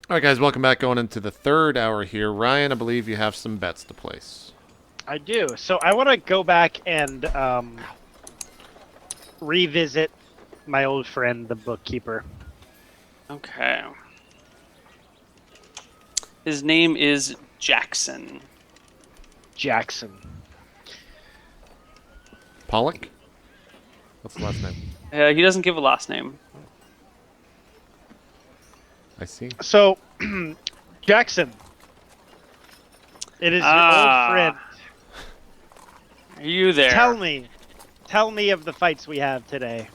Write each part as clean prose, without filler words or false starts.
All right, guys, welcome back. Going into the third hour here. Ryan, I believe you have some bets to place. I do. So I want to go back and revisit my old friend, the bookkeeper. Okay. His name is Jackson. Jackson. Pollock? What's the last name? He doesn't give a last name. I see. So, Jackson. It is your old friend. Are you there? Tell me of the fights we have today.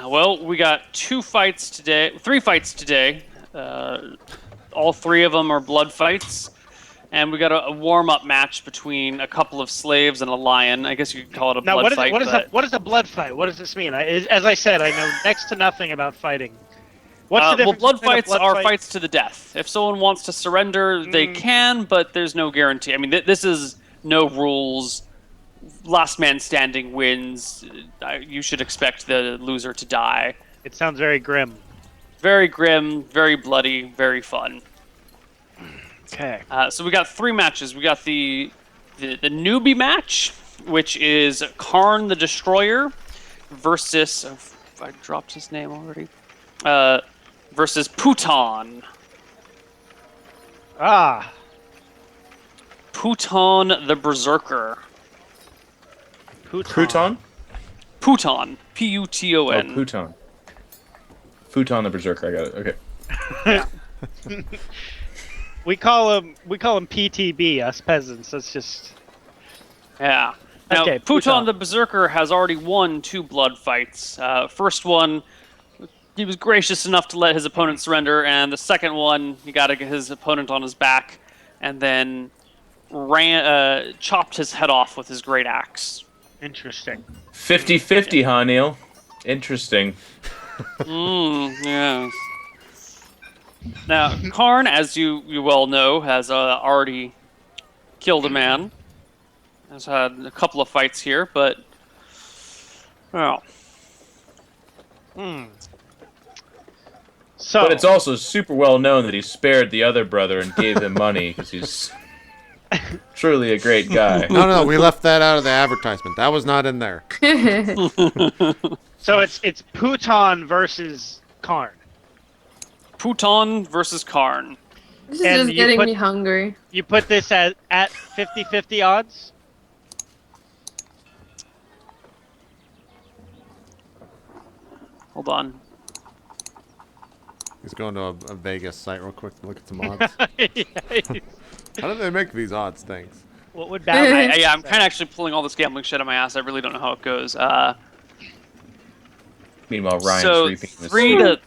Well, we got 3 fights today. All 3 of them are blood fights. And we got a warm-up match between a couple of slaves and a lion. I guess you could call it a blood fight. What is a blood fight? What does this mean? As I said, I know next to nothing about fighting. What's the difference? Well, blood between a fights blood are fight? fights to the death. If someone wants to surrender, they can, but there's no guarantee. I mean, this is no rules. Last man standing wins. You should expect the loser to die. It sounds very grim. Very grim, very bloody, very fun. Okay. So we got 3 matches. We got the newbie match, which is Karn the Destroyer versus... I dropped his name already. Versus Puton. Ah. Puton the Berserker. Crouton? Puton. P-U-T-O-N. Oh, Puton. Futon the Berserker, I got it. Okay. We call him PTB, us peasants. That's just... Yeah. Now, Okay, Puton the Berserker has already won 2 blood fights. First one, he was gracious enough to let his opponent surrender, and the second one, he got his opponent on his back, and then chopped his head off with his great axe. Interesting. 50-50, huh, Neil? Interesting. Yes. Now, Karn, as you well know, has already killed a man. Has had a couple of fights here, but... Well... So, But it's also super well known that he spared the other brother and gave him money because he's truly a great guy. No, we left that out of the advertisement. That was not in there. so it's Puton versus Karn. Puton versus Karn. This is And just you getting put- me hungry. You put this at 50-50 odds? Hold on. He's going to a Vegas site real quick to look at some odds. How do they make these odds things? What would Batman I'm kind of actually pulling all this gambling shit on my ass. I really don't know how it goes. Meanwhile, Ryan's So reaping this.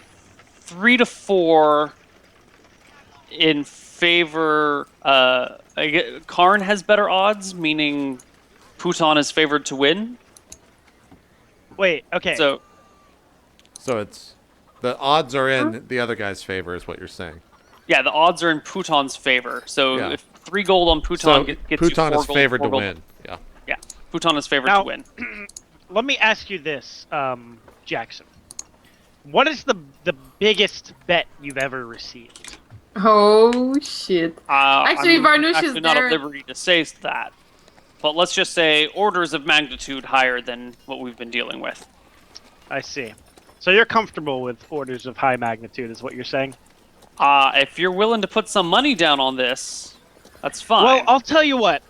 3 to 4 in favor. Karn has better odds, meaning Puton is favored to win. Wait, okay. So it's the odds are in the other guy's favor, is what you're saying. yeah, the odds are in Puton's favor. So Yeah. if 3 gold on Puton So gets you Puton 4 is gold, favored 4 to gold. win. Yeah. Yeah, Puton is favored Now- to win. Let me ask you this, Jackson. What is the biggest bet you've ever received? Oh shit. Actually, I'm Varnush is actually not there. at liberty to say that, but let's just say orders of magnitude higher than what we've been dealing with. I see. So you're comfortable with orders of high magnitude, is what you're saying? If you're willing to put some money down on this, that's fine. Well, I'll tell you what.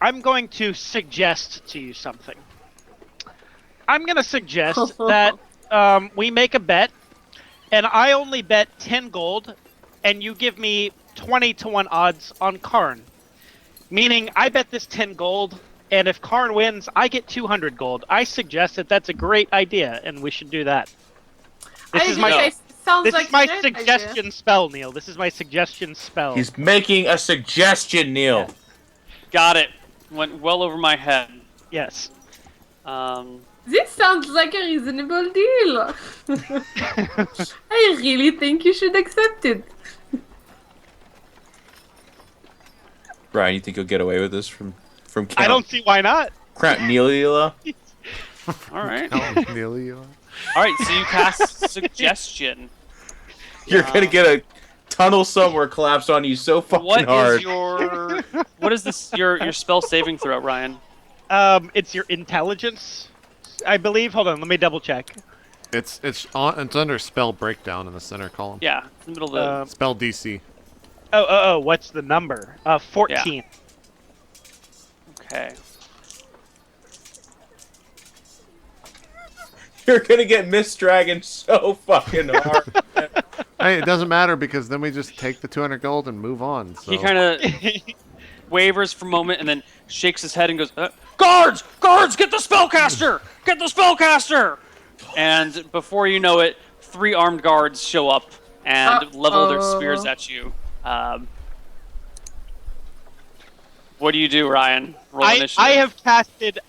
I'm going to suggest to you something. I'm going to suggest that we make a bet, and I only bet 10 gold, and you give me 20-1 odds on Karn. Meaning, I bet this 10 gold, and if Karn wins, I get 200 gold. I suggest that that's a great idea, and we should do that. This is my suggestion spell, Neil. This is my suggestion spell. He's making a suggestion, Neil. Got it. Went well over my head. Yes. This sounds like a reasonable deal. I really think you should accept it. Ryan, you think you'll get away with this from Count? I don't see why not. Count Nelia? All right. Amelia. All right. So you cast suggestion. You're gonna get a tunnel somewhere collapse on you so fucking What hard. is your what is this your spell saving throw, Ryan? It's your intelligence, I believe. Hold on, let me double check. It's under spell breakdown in the center column. Yeah, it's in the middle of the Spell DC. Oh, what's the number? 14. Yeah. Okay. You're gonna get Mist Dragon so fucking hard. Hey, it doesn't matter because then we just take the 200 gold and move on. So. He kind of wavers for a moment and then shakes his head and goes, "Guards! Guards! Get the spellcaster! Get the spellcaster!" And before you know it, 3 armed guards show up and level their spears at you. What do you do, Ryan? Roll initiative.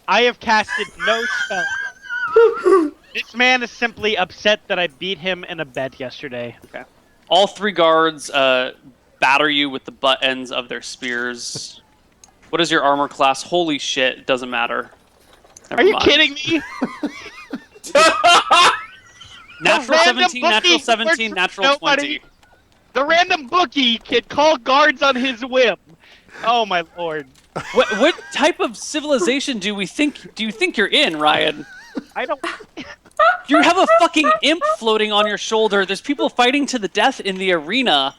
I have casted no spell. This man is simply upset that I beat him in a bet yesterday. Okay. All 3 guards batter you with the butt ends of their spears. What is your armor class? Holy shit, it doesn't matter. Never Are you mind. kidding me? Natural random 17, natural bookie 17, works natural for 20. The random bookie can call guards on his whim. Oh my lord. What type of civilization do you think you're in, Ryan? I don't... You have a fucking imp floating on your shoulder. There's people fighting to the death in the arena.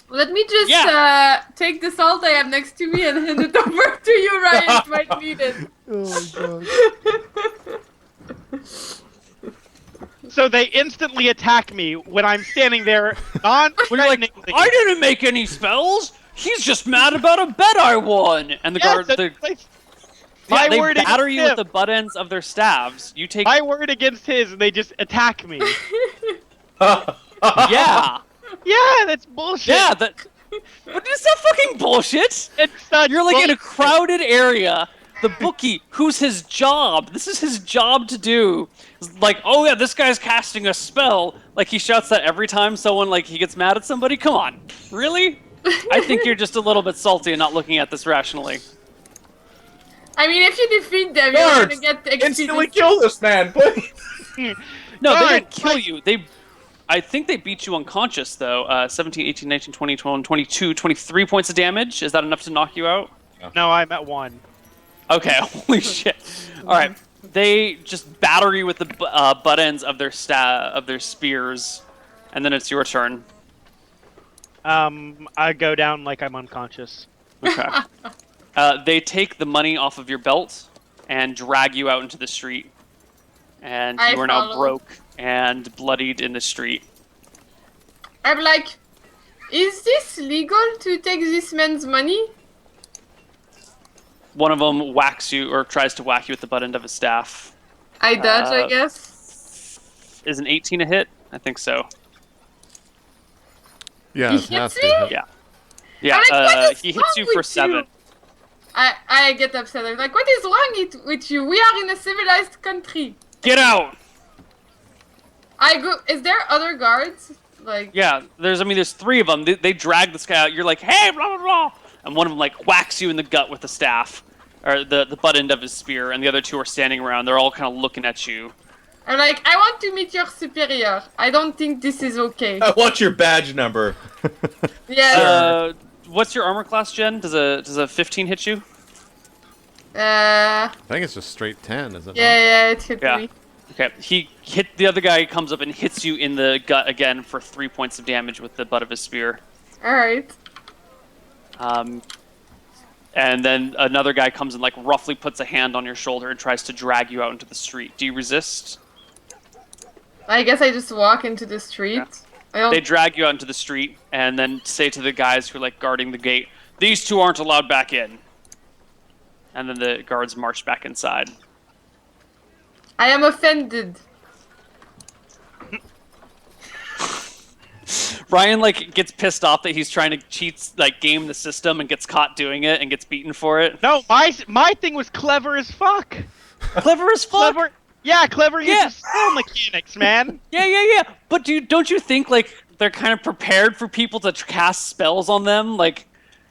Let me just take the salt I have next to me and hand it over to you, Ryan. You might need it. Oh my god. So they instantly attack me when I'm standing there When you're like, I didn't make any spells. He's just mad about a bet I won. And the guards, they batter you with the butt ends of their staves. You take my word against his, and they just attack me. yeah. Yeah, that's bullshit. Yeah, but is that fucking bullshit? It's such You're like in a bullshit. crowded area. The bookie, who's his job? This is his job to do. Like, oh yeah, this guy's casting a spell. Like he shouts that every time someone he gets mad at somebody. Come on, really? I think you're just a little bit salty and not looking at this rationally. I mean, if you defeat them, you're Guards, gonna get instantly experience. kill this man, please. No, they Guards, didn't kill you. I think they beat you unconscious though. 17, 18, 19, 20, 21, 22, 23 points of damage. Is that enough to knock you out? No, I'm at 1. Okay, holy shit. Alright, they just batter you with the butt ends of their spears, and then it's your turn. I go down like I'm unconscious. Okay. They take the money off of your belt and drag you out into the street. And you are now broke and bloodied in the street. I'm like, is this legal to take this man's money? One of them whacks you, or tries to whack you with the butt end of his staff. I dodge, I guess. Is an 18 a hit? I think so. Yeah, He it has hits to me? hit. Yeah. Yeah, I'm like, what is he hits wrong you for with 7. you? I get upset. I'm like, what is wrong with you? We are in a civilized country. Get out! I go. Is there other guards? Like. Yeah, there's 3 of them. They drag this guy out. You're like, hey, blah, blah, blah. And one of them, whacks you in the gut with the staff. Or the butt end of his spear. And the other 2 are standing around. They're all kind of looking at you. I'm like, I want to meet your superior. I don't think this is okay. I want your badge number. Yeah. What's your armor class, Jen? Does a 15 hit you? I think it's just straight 10, isn't it? Yeah, it hit Yeah. me. Okay, he hit the other guy. Comes up and hits you in the gut again for 3 points of damage with the butt of his spear. All right. And then another guy comes and roughly puts a hand on your shoulder and tries to drag you out into the street. Do you resist? I guess I just walk into the street. Yeah. I don't. They drag you out into the street and then say to the guys who are guarding the gate, "These 2 aren't allowed back in." And then the guards march back inside. I am offended. Ryan gets pissed off that he's trying to game the system and gets caught doing it and gets beaten for it. No, my thing was clever as fuck. Clever as fuck. Clever. Yeah, clever use of spell mechanics, man. Yeah. But don't you think they're kind of prepared for people to cast spells on them?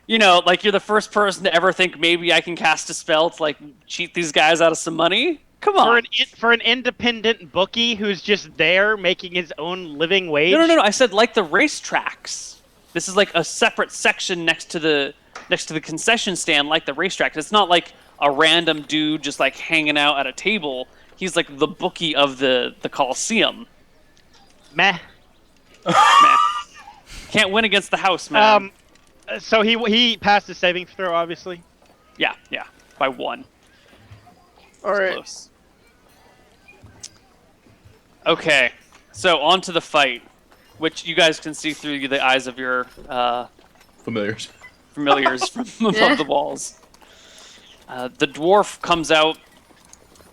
You're the first person to ever think maybe I can cast a spell to cheat these guys out of some money. Come on. For an independent bookie who's just there making his own living wage. No. I said like the racetracks. This is like a separate section next to the concession stand, like the racetracks. It's not like a random dude just like hanging out at a table. He's like the bookie of the Coliseum. Meh. Meh. Can't win against the house, man. So he passed the saving throw, obviously. Yeah, by 1. All right. Close. Okay, so on to the fight, which you guys can see through the eyes of your Familiars from above the walls. The dwarf comes out.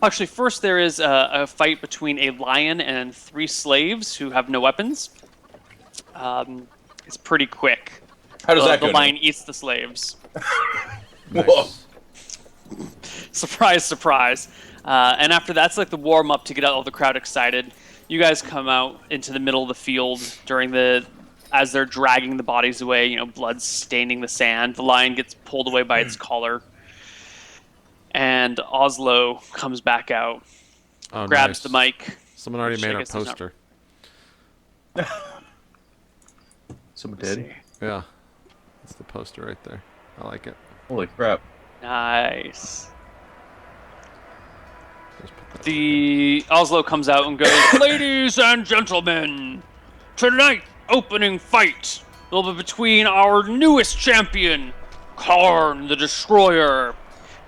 Actually, first there is a fight between a lion and 3 slaves who have no weapons. It's pretty quick. How does that go? The lion eats the slaves. Whoa. Surprise, surprise. And after that's like the warm up to get all the crowd excited. You guys come out into the middle of the field as they're dragging the bodies away, blood staining the sand. The lion gets pulled away by its collar. And Oslo comes back out, grabs the mic. Someone already made our poster. Someone did? Yeah. That's the poster right there. I like it. Holy crap. Nice. The Oslo comes out and goes, "Ladies and gentlemen, tonight opening fight will be between our newest champion, Karn the Destroyer,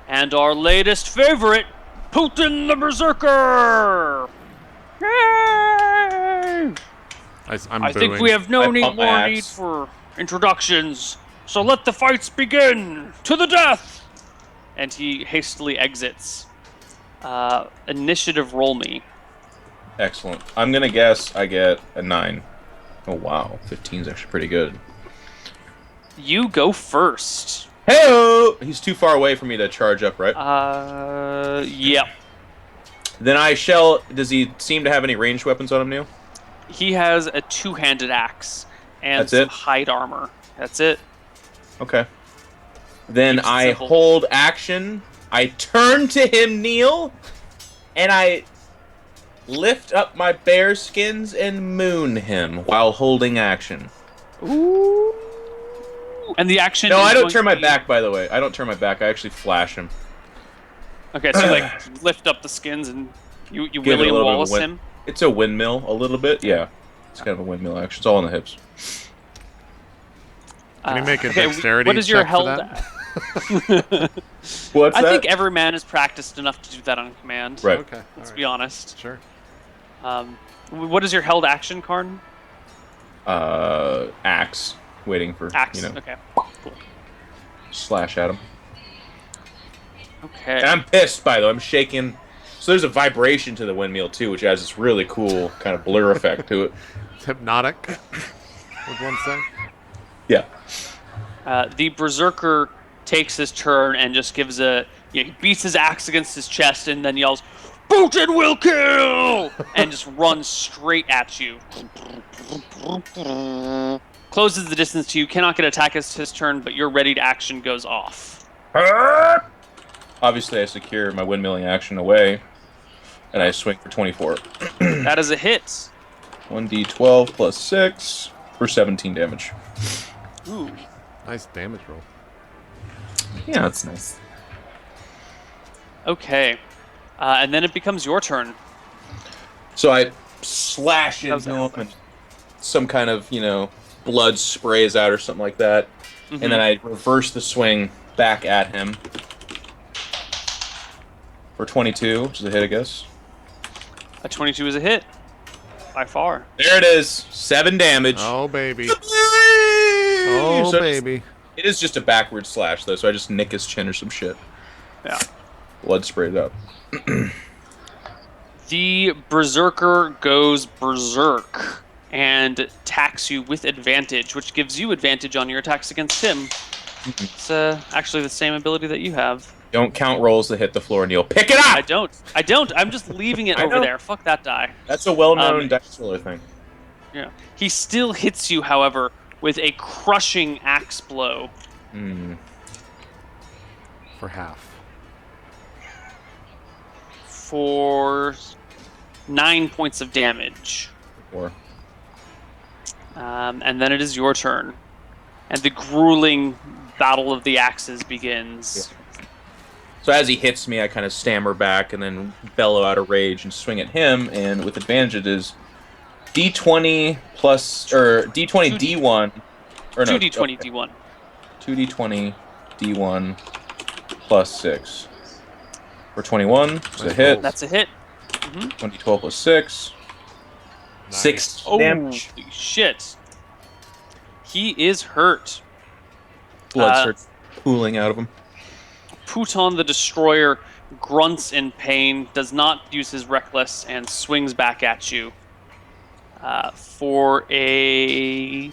and our latest favorite, Putin the Berserker." Yay! I think we have no need for introductions, so let the fights begin! To the death! And he hastily exits. Initiative roll me. Excellent. I'm going to guess I get a 9. Oh, wow. 15 is actually pretty good. You go first. Hey! He's too far away for me to charge up, right? Yeah. Then I shall... Does he seem to have any ranged weapons on him, Neil? He has a 2-handed axe and That's some it? hide armor. That's it. Okay. Then Keeps it I simple. hold action. I turn to him, Neil, and I lift up my bear skins and moon him while holding action. Ooh. And the action. No, is I don't going turn to my be- back, by the way. I don't turn my back. I actually flash him. Okay, so you lift up the skins and you Give it William a little bit of a Wallace win- him. It's a windmill, a little bit. Yeah. It's kind of a windmill action. It's all on the hips. Can you make a okay, dexterity what is your check for held? that? What's I that? think every man is practiced enough to do that on command. Right. Okay. Let's all be right. honest. Sure. What is your held action, Karn? Axe. Waiting for, Axe. you know, Okay. Cool. slash at him. Okay. And I'm pissed, by the way. I'm shaking. So there's a vibration to the windmill, too, which has this really cool kind of blur effect to it. It's hypnotic, would one say? Yeah. The Berserker takes his turn and just gives he beats his axe against his chest and then yells, "Putin will kill!" and just runs straight at you. Closes the distance to you, cannot get attack as his turn, but your readied action goes off. Obviously, I secure my windmilling action away, and I swing for 24. That is a hit. 1d12 plus 6 for 17 damage. Ooh. Nice damage roll. Yeah, that's nice. Okay. And then it becomes your turn. So I slash How's into that? him, and some kind of, blood sprays out or something like that. Mhm. And then I reverse the swing back at him for 22, which is a hit, I guess. A 22 is a hit. By far. There it is. 7 damage. Oh, baby. So Oh, it's- baby. It is just a backward slash, though, so I just nick his chin or some shit. Yeah. Blood sprayed up. The Berserker goes berserk and attacks you with advantage, which gives you advantage on your attacks against him. It's actually the same ability that you have. Don't count rolls that hit the floor, Neil. Pick it I up! don't. I'm just leaving it I over know. there. Fuck that die. That's a well-known dice roller thing. Yeah. He still hits you, however, with a crushing axe blow. For half. for 9 points of damage. 4. And then it is your turn. And the grueling battle of the axes begins. Yeah. So as he hits me, I kind of stammer back and then bellow out of rage and swing at him. And with advantage, it is D20 plus, or D20 D1. Or no, 2d20 D1. 2d20 D1 plus 6. For 21, it's a hit. That's a hit. 2012 plus 6. Nice. 6 Holy damage. shit. He is hurt. Blood starts pooling out of him. Puton the Destroyer grunts in pain, does not use his Reckless, and swings back at you for a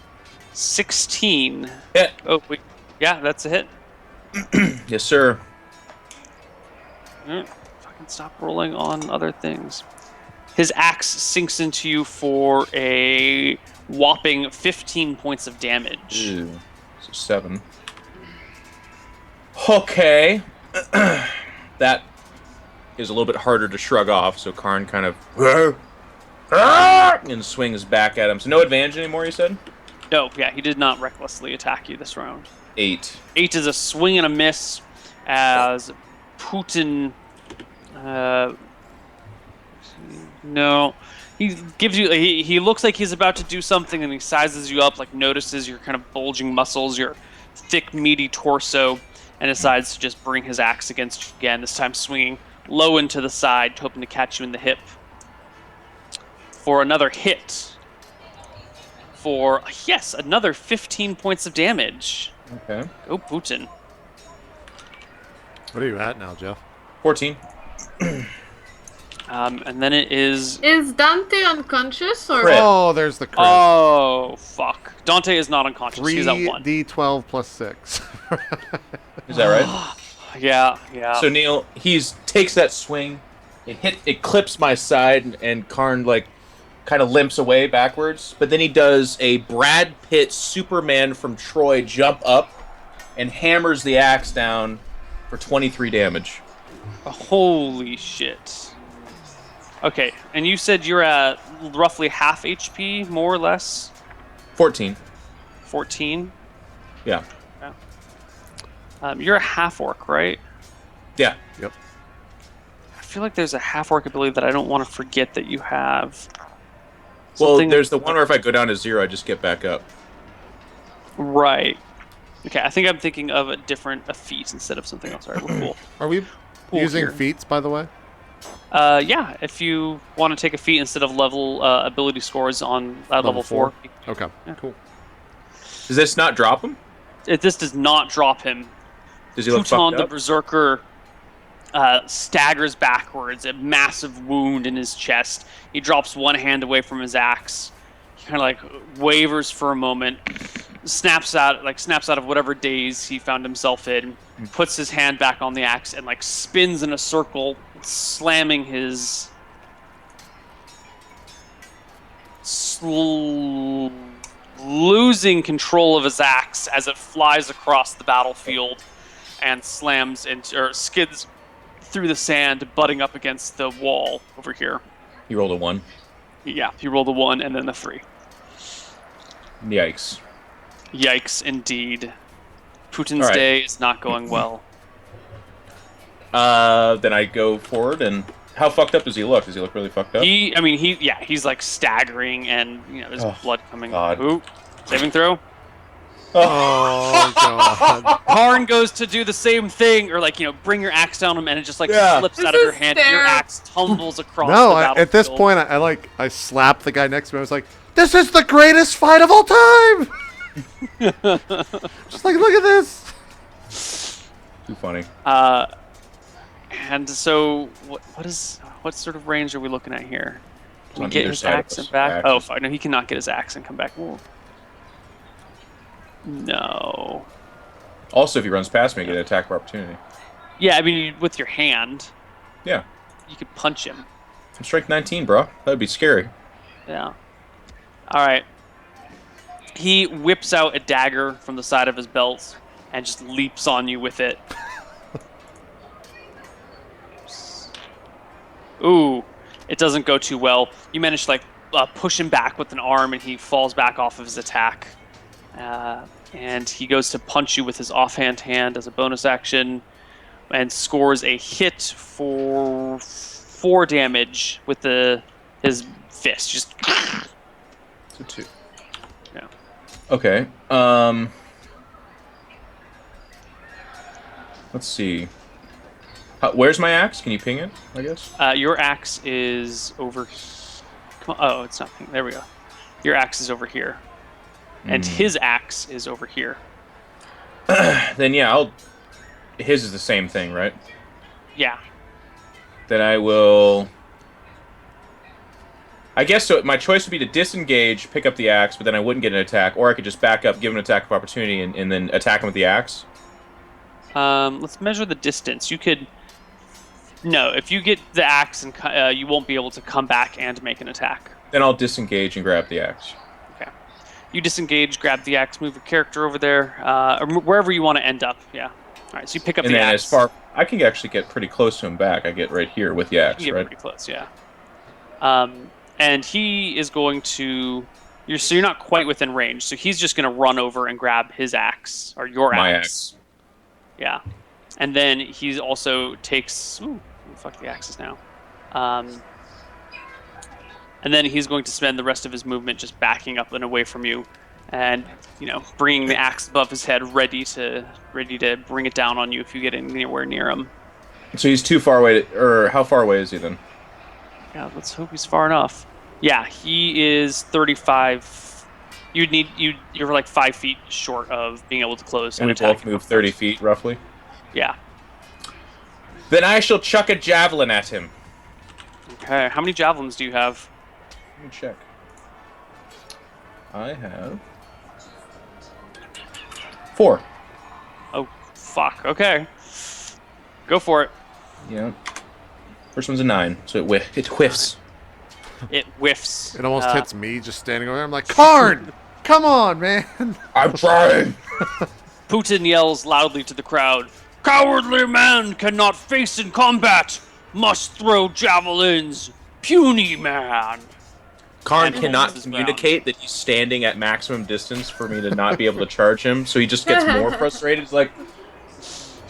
16. Hit. Oh, wait. Yeah, that's a hit. Yes, sir. Fucking stop rolling on other things. His axe sinks into you for a whopping 15 points of damage. Ew. So 7. Okay. That is a little bit harder to shrug off, so Karn kind of and swings back at him. So no advantage anymore, you said? No, yeah, he did not recklessly attack you this round. 8. 8 is a swing and a miss as Putin... no. He gives you... He looks like he's about to do something, and he sizes you up, like notices your kind of bulging muscles, your thick, meaty torso, and decides to just bring his axe against you again, this time swinging low into the side, hoping to catch you in the hip. For another hit. For, yes, another 15 points of damage. Okay. Go Putin. What are you at now, Jeff? 14. And then it is... Is Dante unconscious or? Crit. Oh, there's the crit. Oh, fuck. Dante is not unconscious. He's at 1. 3d12 plus 6. Is that right? Yeah. So Neal, takes that swing. It clips my side, and Karn like kind of limps away backwards. But then he does a Brad Pitt Superman from Troy jump up and hammers the axe down for 23 damage. Holy shit. Okay, and you said you're at roughly half HP, more or less? 14. 14? Yeah. You're a half-orc, right? Yeah. Yep. I feel like there's a half-orc ability that I don't want to forget that you have. Well, Something- there's the one where if I go down to 0, I just get back up. Right. Okay, I think I'm thinking of a feat instead of something else. All right, we're cool. Are we Cool using here. feats, by the way? Yeah, if you want to take a feat instead of level ability scores on level 4. Okay, Yeah. cool. Does this not drop him? This does not drop him. Does he look Puton fucked the up? Berserker staggers backwards, a massive wound in his chest. He drops one hand away from his axe. He kind of like wavers for a moment, snaps out of whatever daze he found himself in, puts his hand back on the axe, and like spins in a circle, slamming his losing control of his axe as it flies across the battlefield and slams into or skids through the sand, butting up against the wall over here. He rolled a 1. Yeah, he rolled a 1 and then a 3. Yikes. Yikes, indeed. Putin's All right. day is not going well. Then I go forward, and how fucked up does he look? Does he look really fucked up? He's like staggering, and there's blood coming. God. Ooh, saving throw. Oh, God. Karn goes to do the same thing, or bring your axe down him, and it just slips This out of your is hand, and your terrible. axe tumbles across No, the battlefield. at this point, I slapped the guy next to me. I was like, this is the greatest fight of all time! Just like, look at this! Too funny. And so what sort of range are we looking at here? Can On he get either his side of axe us. and back? Axes. Oh, fine. No, he cannot get his axe and come back. Ooh. No. Also, if he runs past me, I get an attack of opportunity. Yeah, I mean, with your hand, Yeah. you could punch him. I'm strength 19, bro. That would be scary. Yeah. All right. He whips out a dagger from the side of his belt and just leaps on you with it. Ooh, it doesn't go too well. You manage to push him back with an arm, and he falls back off of his attack. And he goes to punch you with his offhand hand as a bonus action, and scores a hit for 4 damage with his fist. Just So 2. yeah. Okay. Let's see. Where's my axe? Can you ping it, I guess? Your axe is over. Come on. Oh, it's not ping. There we go. Your axe is over here, and his axe is over here. Then yeah, his is the same thing, right? Yeah. Then I will... I guess so. My choice would be to disengage, pick up the axe, but then I wouldn't get an attack, or I could just back up, give him an attack of opportunity, and then attack him with the axe. Let's measure the distance. You could... No, if you get the axe, and you won't be able to come back and make an attack. Then I'll disengage and grab the axe. Okay. You disengage, grab the axe, move your character over there, or wherever you want to end up. Yeah. All right. So you pick up And the then axe. as far... I can actually get pretty close to him back. I get right here with the axe, You get right? pretty close, yeah. And he is going to... you're not quite within range, so he's just going to run over and grab his axe, or your My axe. axe. Yeah. And then he also takes... Ooh, fuck the axes now. And then he's going to spend the rest of his movement just backing up and away from you, and bringing the axe above his head, ready to bring it down on you if you get anywhere near him. So he's too far away, or how far away is he then? Yeah, let's hope he's far enough. Yeah, he is 35. You're like 5 feet short of being able to close And and we attack. both move 30 feet, roughly? Yeah. Then I shall chuck a javelin at him. Okay. How many javelins do you have? Let me check. I have 4. Oh, fuck. Okay. Go for it. Yeah. First one's a 9, so it whiffs. It whiffs. It almost hits me just standing over there. I'm like, Karn! Come on, man! I'm trying! Putin yells loudly to the crowd, "Cowardly man cannot face in combat! Must throw javelins! Puny man!" Karn And cannot holds his communicate that he's standing at maximum distance for me to not be able to charge him, so he just gets more frustrated. He's like,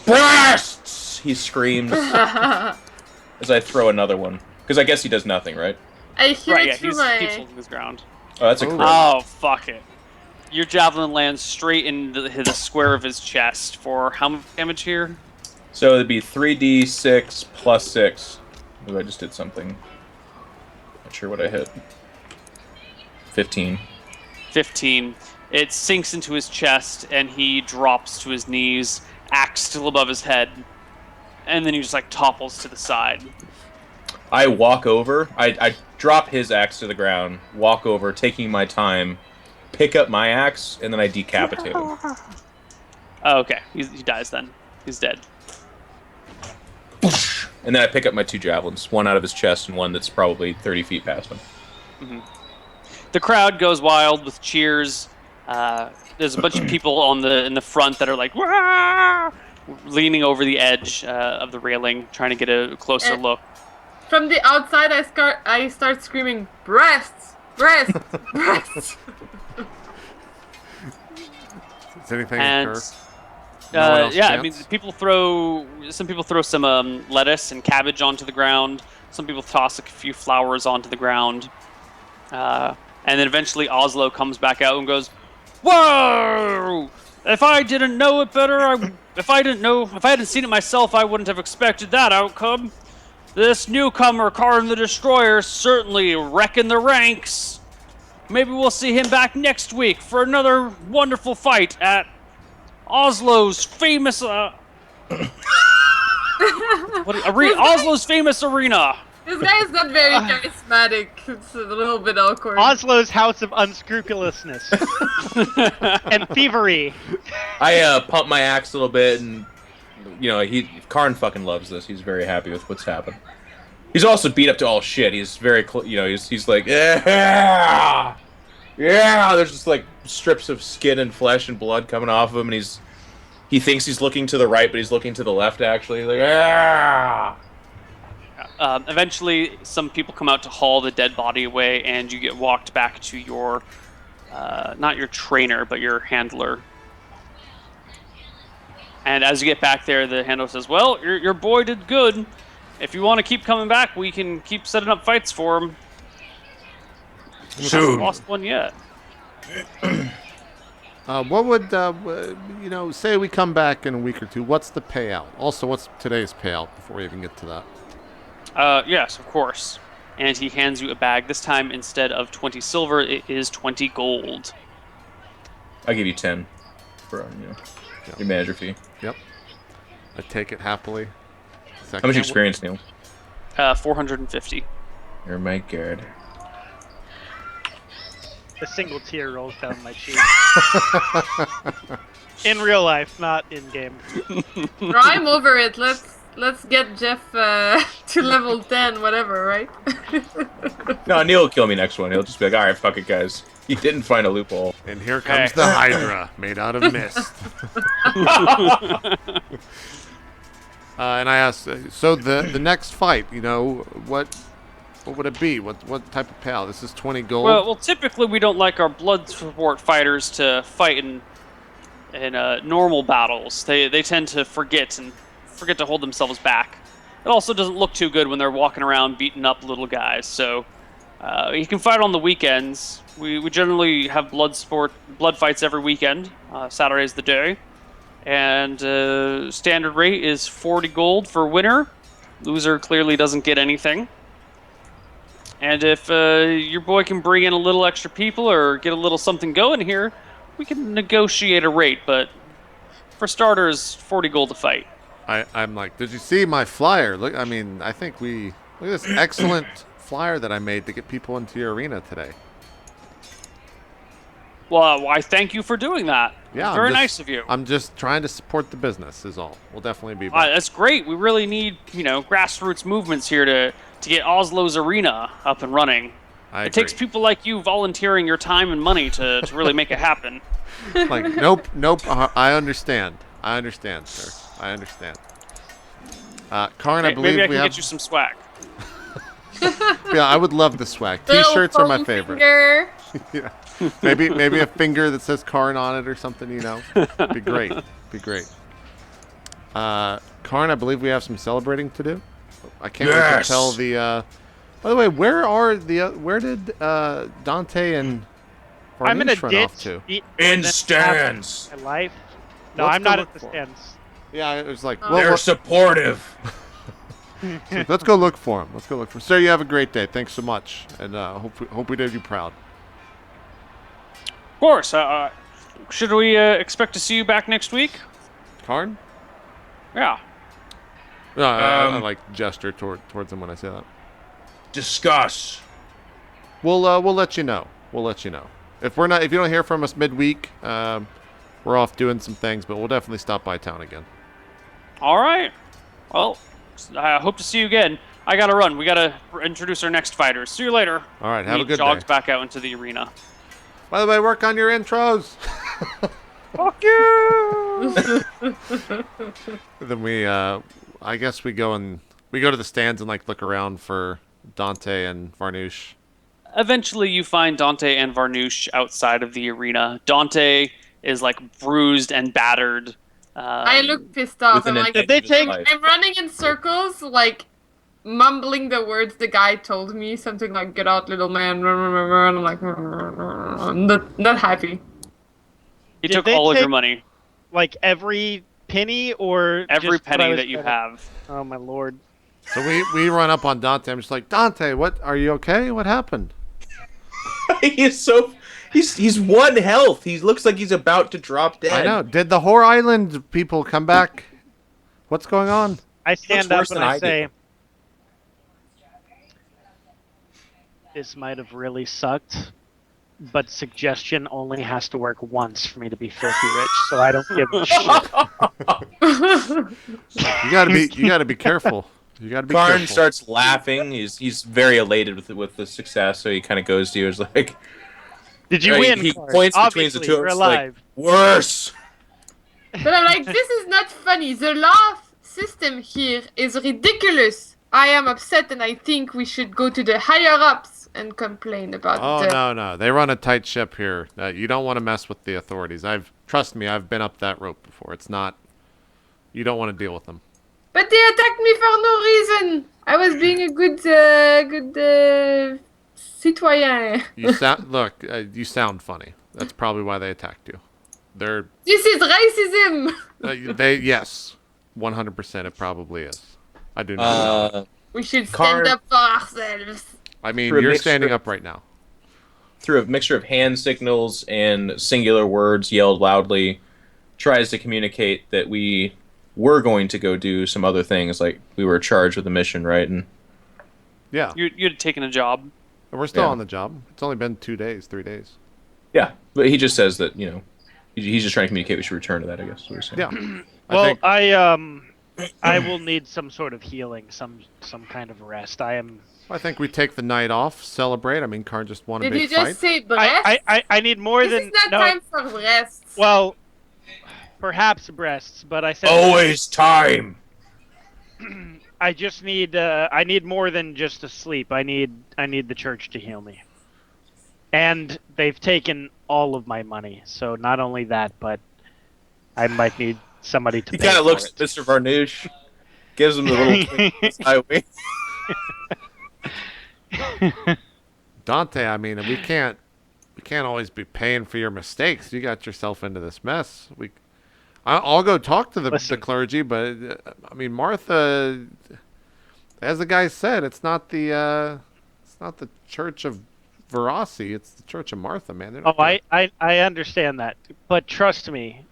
"Blasts!" He screams as I throw another one. Because I guess he does nothing, right? I hear Right, it yeah, through he my... keeps holding his ground. Oh, that's a crit. Oh, fuck it. Your javelin lands straight in the square of his chest for how much damage here? So it'd be 3d6 plus 6. Ooh, I just did something. Not sure what I hit. 15. 15. It sinks into his chest, and he drops to his knees, axe still above his head, and then he just topples to the side. I walk over. I drop his axe to the ground, walk over, taking my time, pick up my axe, and then I decapitate him. Oh, okay. He dies then. He's dead. And then I pick up my 2 javelins, one out of his chest and one that's probably 30 feet past him. Mm-hmm. The crowd goes wild with cheers. There's a bunch of people in the front that are like, "Wah!" leaning over the edge of the railing, trying to get a closer look. From the outside, I start screaming, breasts! Breasts! Breasts! Does anything And occur? No one else yeah, I mean, chants? some people throw some lettuce and cabbage onto the ground. Some people toss a few flowers onto the ground. And then eventually Oslo comes back out and goes, "Whoa! If I didn't know it better, if I hadn't seen it myself, I wouldn't have expected that outcome. This newcomer, Karn the Destroyer, certainly wrecking the ranks. Maybe we'll see him back next week for another wonderful fight at Oslo's famous Oslo's famous arena." This guy is not very charismatic. It's a little bit awkward. Oslo's house of unscrupulousness and thievery. I pump my axe a little bit, and Karn fucking loves this. He's very happy with what's happened. He's also beat up to all shit. He's very, he's like, yeah. There's just strips of skin and flesh and blood coming off of him, and he thinks he's looking to the right, but he's looking to the left actually. He's like, yeah. Eventually, some people come out to haul the dead body away, and you get walked back to your, not your trainer, but your handler. And as you get back there, the handler says, "Well, your boy did good. If you want to keep coming back, we can keep setting up fights for him. Haven't lost one yet." What would, say we come back in a week or two, what's the payout? Also, what's today's payout before we even get to that? Yes, of course. And he hands you a bag. This time, instead of 20 silver, it is 20 gold. I'll give you 10 for your manager fee. Yep. I take it happily. How much experience, Neil? 450. Oh my god. A single tear rolls down my cheek. In real life, not in game. I'm over it. Let's get Jeff to level 10, whatever, right? No, Neil will kill me next one. He'll just be like, alright, fuck it, guys. He didn't find a loophole. And here comes the Hydra, made out of mist. And I asked, so the next fight, what would it be? What type of payout? This is 20 gold? Well, typically we don't like our blood sport fighters to fight in normal battles. They tend to forget to hold themselves back. It also doesn't look too good when they're walking around beating up little guys. So you can fight on the weekends. We generally have blood fights every weekend. Saturday's the day. And standard rate is 40 gold for winner. Loser clearly doesn't get anything. And if your boy can bring in a little extra people or get a little something going here, we can negotiate a rate. But for starters, 40 gold to fight. I'm like, did you see my flyer? Look, I think look at this excellent flyer that I made to get people into your arena today. Well, I thank you for doing that. Yeah, Very nice of you. I'm just trying to support the business is all. We'll definitely be back. That's great. We really need, grassroots movements here to get Oslo's arena up and running. It takes people like you volunteering your time and money to really make it happen. Like, nope. I understand, sir. I understand. Karn, I believe maybe I we can have... get you some swag. Yeah, I would love the swag. T-shirts are my favorite. Yeah. Maybe a finger that says Karn on it or something, Be great. Karn, I believe we have some celebrating to do. I can't wait to tell the... By the way, where did Dante and I'm in a Varnish run ditch. off to? In stands. My life. No, Let's I'm go not look at the for 'em. stands. Yeah, it was like... They're supportive. Let's go look for him. Sir, you have a great day. Thanks so much. And hope we did you proud. Of course. Should we expect to see you back next week? Karn? Yeah. No, I like gesture towards him when I say that. Discuss. We'll let you know. If you don't hear from us midweek, we're off doing some things, but we'll definitely stop by town again. All right. Well, I hope to see you again. I gotta run. We gotta introduce our next fighters. See you later. All right. Have a good jogs day. back out into the arena. By the way, work on your intros. Fuck you! Then I guess we go to the stands and look around for Dante and Varnish. Eventually, you find Dante and Varnish outside of the arena. Dante is bruised and battered. I look pissed off. I'm like, I'm running in circles, mumbling the words the guy told me, something like "Get out, little man," and I'm like, not happy. He took all of your money. Every penny, or every just penny that you have. Oh my lord! So we run up on Dante. I'm just like, Dante, what? Are you okay? What happened? He's 1 health. He looks like he's about to drop dead. I know. Did the Whore Island people come back? What's going on? I stand up and I say, this might have really sucked, but suggestion only has to work once for me to be filthy rich, so I don't give a shit. You gotta be careful. You gotta be Karn careful. starts laughing. He's very elated with the success, so he kind of goes to you. He's like, "Did you win?" He Karn? points Obviously, between the two we're of us, like, alive. worse. But I'm like, this is not funny. The laugh system here is ridiculous. I am upset, and I think we should go to the higher ups and complain about. Oh no! They run a tight ship here. You don't want to mess with the authorities. Trust me. I've been up that rope before. It's not. You don't want to deal with them. But they attacked me for no reason. I was being a good citoyen. You sound funny. That's probably why they attacked you. This is racism. Yes, 100%. It probably is. I do know. We should stand up for ourselves. I mean, you're standing up right now. Through a mixture of hand signals and singular words yelled loudly, tries to communicate that we were going to go do some other things, like we were charged with a mission, right? And yeah, you'd taken a job. And we're still on the job. It's only been 3 days. Yeah, but he just says that he's just trying to communicate we should return to that. I guess. Yeah. Well, I will need some sort of healing, some kind of rest. I think we take the night off, celebrate. I mean, Karn just won a big fight. Did you just say breasts? I need more this than. This is not time for breasts. Well, perhaps breasts, but I said. Always time. I just need. I need more than just to sleep. I need the church to heal me. And they've taken all of my money, so not only that, but I might need somebody to. He kind of looks at Mr. Varnoosh, gives him the little highway. Dante, I mean, we can't always be paying for your mistakes. You got yourself into this mess. I'll go talk to the clergy, but I mean, Martha, as the guy said, it's not the Church of Verasi, it's the Church of Martha, man. I understand that, but trust me.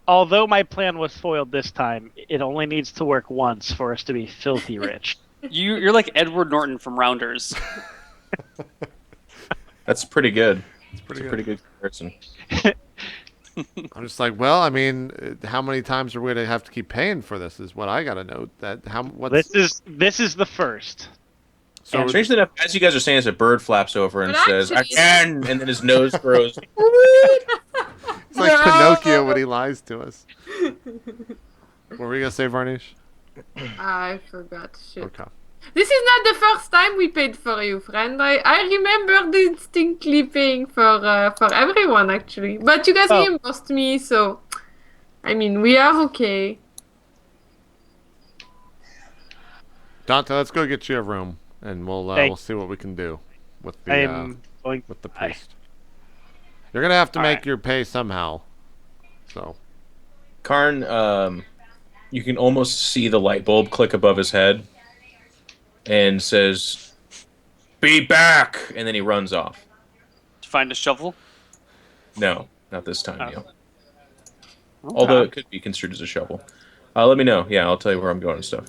Although my plan was foiled this time, it only needs to work once for us to be filthy rich. You're like Edward Norton from Rounders. That's pretty good. It's pretty good comparison. I'm just like, well, I mean, how many times are we gonna have to keep paying for this? Is what I gotta know. This is the first. So strangely enough, as you guys are saying this, a bird flaps over and says, "Again," and then his nose grows. It's like Pinocchio when he lies to us. What were we gonna say, Varnish? I forgot. Shit. Okay. This is not the first time we paid for you, friend. I remember distinctly paying for everyone, actually. But you guys reimbursed me, so... I mean, we are okay. Dante, let's go get you a room, and we'll see what we can do with the priest. You're gonna have to make your pay somehow. So, Karn, you can almost see the light bulb click above his head, and says, "Be back!" And then he runs off. To find a shovel? No, not this time, Neil. Okay. Although it could be construed as a shovel. Let me know. Yeah, I'll tell you where I'm going and stuff.